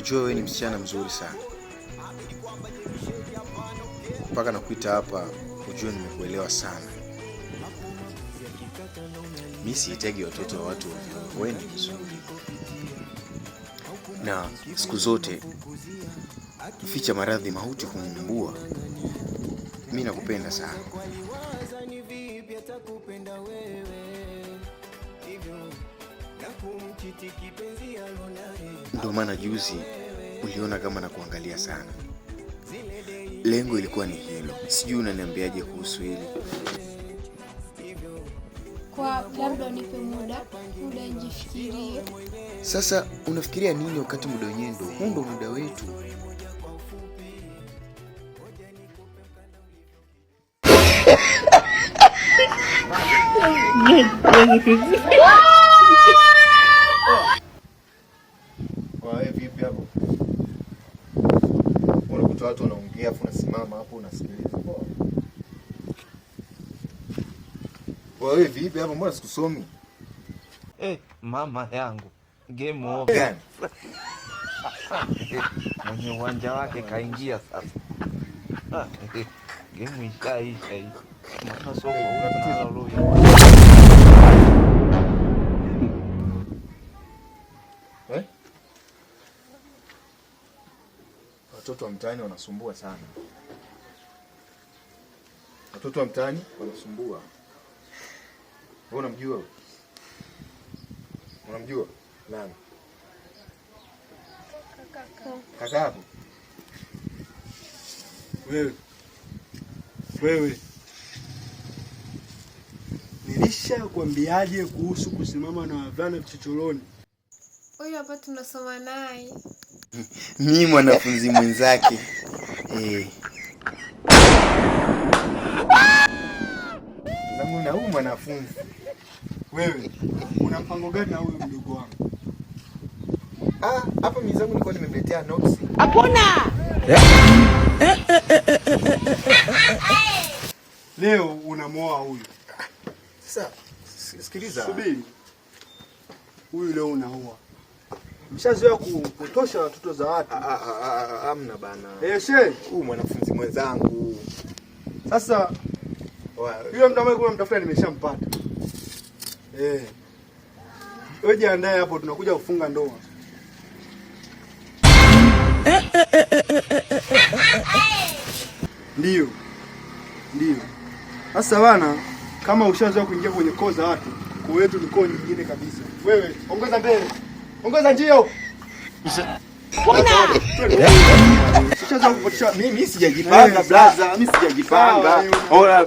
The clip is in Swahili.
Najua wewe ni msichana mzuri sana. Mpaka nakuita hapa ujue nimekuelewa sana. Mimi sihitaji watoto wa watu ovyo. Wewe ni mzuri. Na siku zote ficha maradhi, mauti hunimbua. Mimi nakupenda sana. Ndio maana juzi uliona kama na kuangalia sana. Lengo ilikuwa ni hilo. Sijui unaniambiaje kuhusu hili. Kwa labda unipe muda nijifikirie. Sasa unafikiria nini wakati muda wenyewe ndio huu, ndio muda wetu? Wewe vipi hapo? Unakuta watu wanaongea afu unasimama hapo unasikiliza. Wewe vipi hapo, mbona sikusomi? Mama yangu. Game over. Mwenye uwanja wake kaingia sasa. Game ishaisha hii. Mwana soko unatatiza leo. Watoto wa mtaani wanasumbua sana. Watoto wa mtaani wanasumbua. Wewe unamjua? Unamjua? Nani? Kaka yako? Wewe. Nilisha kuambiaje kuhusu kusimama na wavulana vichochoroni? Huyu hapa tunasoma naye. Mimi mwanafunzi mwenzake. Zangu na huyu mwanafunzi. Wewe una mpango gani na huyu mdogo wangu? Hapa mizangu nilikuwa nimemletea notes. Hapana. Leo unamoa huyu. Sasa sikiliza. Subiri. Huyu leo unaoa. Mshazoea kupotosha watoto za watu. Amna bana. Huyu mwanafunzi mwenzangu. Sasa yule mtu ambaye unamtafuta nimeshampata. Wewe jiandae hapo, tunakuja kufunga ndoa. Ndio. Sasa bana, kama ushazoea kuingia kwenye koo za watu, koo yetu ni koo nyingine kabisa. Wewe ongeza mbele. Ongeza njio. Mimi sijajipanga blaza, mimi sijajipanga. Ola.